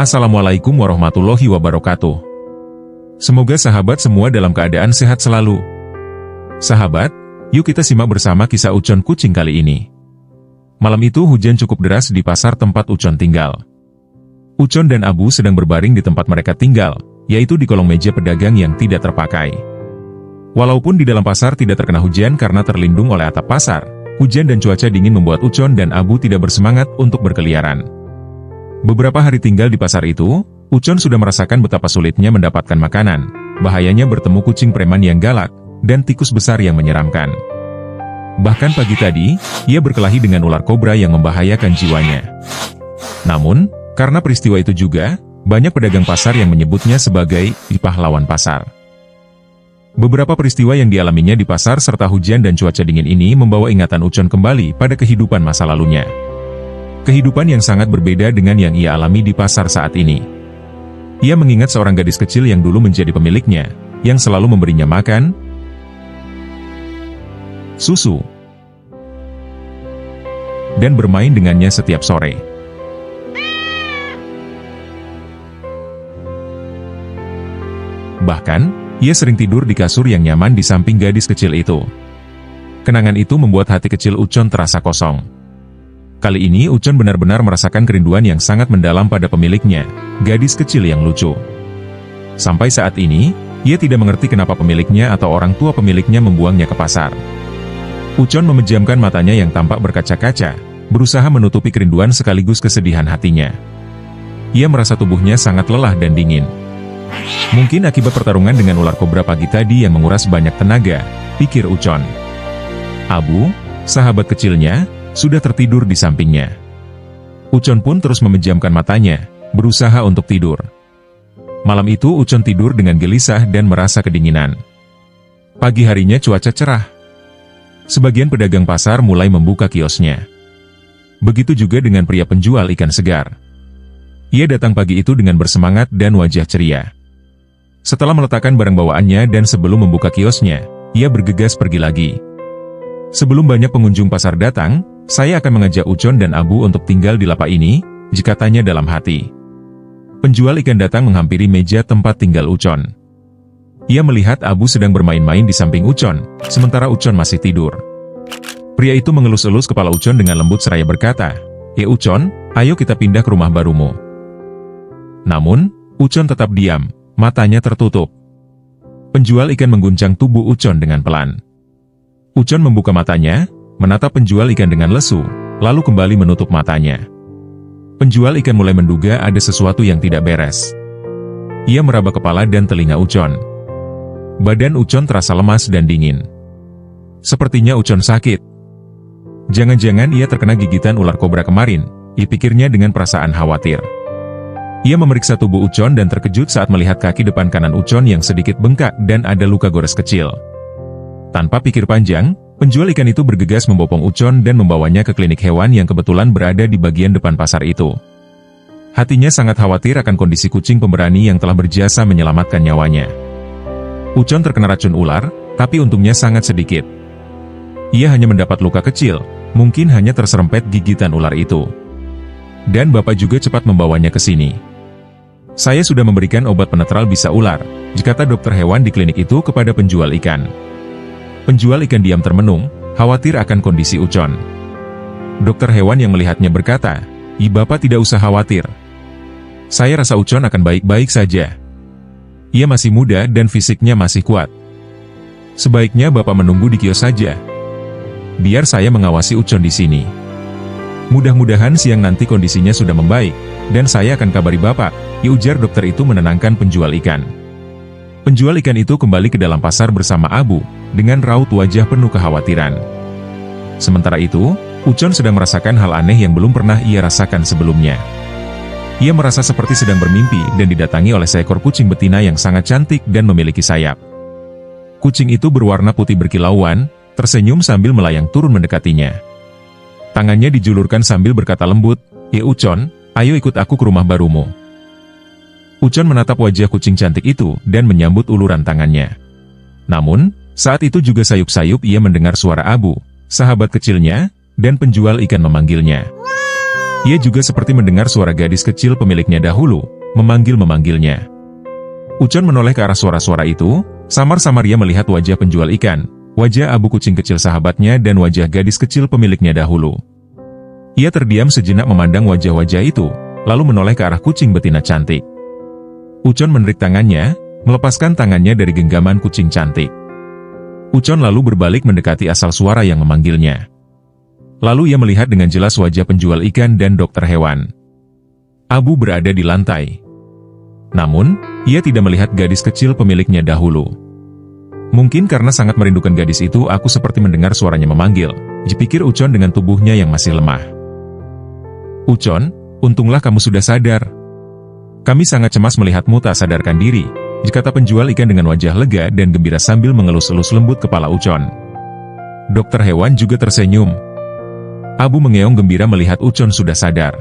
Assalamualaikum warahmatullahi wabarakatuh. Semoga sahabat semua dalam keadaan sehat selalu. Sahabat, yuk kita simak bersama kisah Ucon kucing kali ini. Malam itu hujan cukup deras di pasar tempat Ucon tinggal. Ucon dan Abu sedang berbaring di tempat mereka tinggal, yaitu di kolong meja pedagang yang tidak terpakai. Walaupun di dalam pasar tidak terkena hujan karena terlindung oleh atap pasar, hujan dan cuaca dingin membuat Ucon dan Abu tidak bersemangat untuk berkeliaran. Beberapa hari tinggal di pasar itu, Ucon sudah merasakan betapa sulitnya mendapatkan makanan, bahayanya bertemu kucing preman yang galak, dan tikus besar yang menyeramkan. Bahkan pagi tadi, ia berkelahi dengan ular kobra yang membahayakan jiwanya. Namun, karena peristiwa itu juga, banyak pedagang pasar yang menyebutnya sebagai pahlawan pasar. Beberapa peristiwa yang dialaminya di pasar serta hujan dan cuaca dingin ini membawa ingatan Ucon kembali pada kehidupan masa lalunya. Kehidupan yang sangat berbeda dengan yang ia alami di pasar saat ini. Ia mengingat seorang gadis kecil yang dulu menjadi pemiliknya, yang selalu memberinya makan, susu, dan bermain dengannya setiap sore. Bahkan, ia sering tidur di kasur yang nyaman di samping gadis kecil itu. Kenangan itu membuat hati kecil Ucon terasa kosong. Kali ini Ucon benar-benar merasakan kerinduan yang sangat mendalam pada pemiliknya, gadis kecil yang lucu. Sampai saat ini, ia tidak mengerti kenapa pemiliknya atau orang tua pemiliknya membuangnya ke pasar. Ucon memejamkan matanya yang tampak berkaca-kaca, berusaha menutupi kerinduan sekaligus kesedihan hatinya. Ia merasa tubuhnya sangat lelah dan dingin. Mungkin akibat pertarungan dengan ular kobra pagi tadi yang menguras banyak tenaga, pikir Ucon. Abu, sahabat kecilnya, sudah tertidur di sampingnya. Ucon pun terus memejamkan matanya, berusaha untuk tidur. Malam itu Ucon tidur dengan gelisah dan merasa kedinginan. Pagi harinya cuaca cerah. Sebagian pedagang pasar mulai membuka kiosnya. Begitu juga dengan pria penjual ikan segar. Ia datang pagi itu dengan bersemangat dan wajah ceria. Setelah meletakkan barang bawaannya dan sebelum membuka kiosnya, ia bergegas pergi lagi. Sebelum banyak pengunjung pasar datang, saya akan mengajak Ucon dan Abu untuk tinggal di lapak ini, katanya dalam hati. Penjual ikan datang menghampiri meja tempat tinggal Ucon. Ia melihat Abu sedang bermain-main di samping Ucon, sementara Ucon masih tidur. Pria itu mengelus-elus kepala Ucon dengan lembut seraya berkata, Ucon, ayo kita pindah ke rumah barumu." Namun, Ucon tetap diam, matanya tertutup. Penjual ikan mengguncang tubuh Ucon dengan pelan. Ucon membuka matanya, menatap penjual ikan dengan lesu, lalu kembali menutup matanya. Penjual ikan mulai menduga ada sesuatu yang tidak beres. Ia meraba kepala dan telinga Ucon. Badan Ucon terasa lemas dan dingin. Sepertinya Ucon sakit. Jangan-jangan ia terkena gigitan ular kobra kemarin, pikirnya dengan perasaan khawatir. Ia memeriksa tubuh Ucon dan terkejut saat melihat kaki depan kanan Ucon yang sedikit bengkak dan ada luka gores kecil. Tanpa pikir panjang, penjual ikan itu bergegas membopong Ucon dan membawanya ke klinik hewan yang kebetulan berada di bagian depan pasar itu. Hatinya sangat khawatir akan kondisi kucing pemberani yang telah berjasa menyelamatkan nyawanya. Ucon terkena racun ular, tapi untungnya sangat sedikit. Ia hanya mendapat luka kecil, mungkin hanya terserempet gigitan ular itu. Dan bapak juga cepat membawanya ke sini. "Saya sudah memberikan obat penetral bisa ular," kata dokter hewan di klinik itu kepada penjual ikan. Penjual ikan diam termenung, khawatir akan kondisi Ucon. Dokter hewan yang melihatnya berkata, Bapak tidak usah khawatir. Saya rasa Ucon akan baik-baik saja. Ia masih muda dan fisiknya masih kuat. Sebaiknya Bapak menunggu di kios saja. Biar saya mengawasi Ucon di sini. Mudah-mudahan siang nanti kondisinya sudah membaik, dan saya akan kabari Bapak," ujar dokter itu menenangkan penjual ikan. Penjual ikan itu kembali ke dalam pasar bersama Abu, dengan raut wajah penuh kekhawatiran. Sementara itu, Ucon sedang merasakan hal aneh yang belum pernah ia rasakan sebelumnya. Ia merasa seperti sedang bermimpi dan didatangi oleh seekor kucing betina yang sangat cantik dan memiliki sayap. Kucing itu berwarna putih berkilauan, tersenyum sambil melayang turun mendekatinya. Tangannya dijulurkan sambil berkata lembut, Ucon, ayo ikut aku ke rumah barumu." Ucon menatap wajah kucing cantik itu dan menyambut uluran tangannya. Namun, saat itu juga sayup-sayup ia mendengar suara Abu, sahabat kecilnya, dan penjual ikan memanggilnya. Ia juga seperti mendengar suara gadis kecil pemiliknya dahulu, memanggil-memanggilnya. Ucon menoleh ke arah suara-suara itu, samar-samar ia melihat wajah penjual ikan, wajah Abu kucing kecil sahabatnya dan wajah gadis kecil pemiliknya dahulu. Ia terdiam sejenak memandang wajah-wajah itu, lalu menoleh ke arah kucing betina cantik. Ucon menarik tangannya, melepaskan tangannya dari genggaman kucing cantik. Ucon lalu berbalik mendekati asal suara yang memanggilnya. Lalu ia melihat dengan jelas wajah penjual ikan dan dokter hewan. Abu berada di lantai. Namun, ia tidak melihat gadis kecil pemiliknya dahulu. Mungkin karena sangat merindukan gadis itu, aku seperti mendengar suaranya memanggil, dipikir Ucon dengan tubuhnya yang masih lemah. Ucon, untunglah kamu sudah sadar. Kami sangat cemas melihatmu tak sadarkan diri, kata penjual ikan dengan wajah lega dan gembira sambil mengelus-elus lembut kepala Ucon. Dokter hewan juga tersenyum. Abu mengeong gembira melihat Ucon sudah sadar.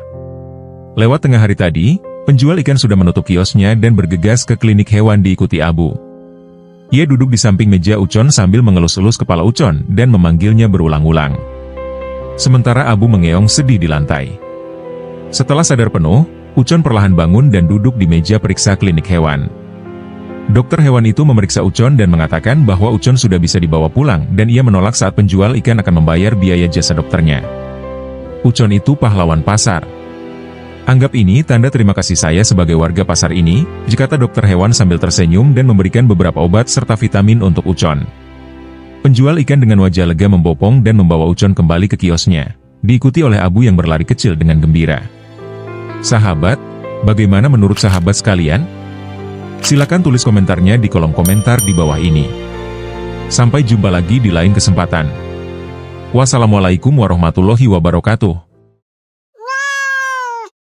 Lewat tengah hari tadi, penjual ikan sudah menutup kiosnya dan bergegas ke klinik hewan diikuti Abu. Ia duduk di samping meja Ucon sambil mengelus-elus kepala Ucon dan memanggilnya berulang-ulang. Sementara Abu mengeong sedih di lantai. Setelah sadar penuh, Ucon perlahan bangun dan duduk di meja periksa klinik hewan. Dokter hewan itu memeriksa Ucon dan mengatakan bahwa Ucon sudah bisa dibawa pulang dan ia menolak saat penjual ikan akan membayar biaya jasa dokternya. Ucon itu pahlawan pasar. Anggap ini tanda terima kasih saya sebagai warga pasar ini, kata dokter hewan sambil tersenyum dan memberikan beberapa obat serta vitamin untuk Ucon. Penjual ikan dengan wajah lega membopong dan membawa Ucon kembali ke kiosnya, diikuti oleh Abu yang berlari kecil dengan gembira. Sahabat, bagaimana menurut sahabat sekalian? Silakan tulis komentarnya di kolom komentar di bawah ini. Sampai jumpa lagi di lain kesempatan. Wassalamualaikum warahmatullahi wabarakatuh.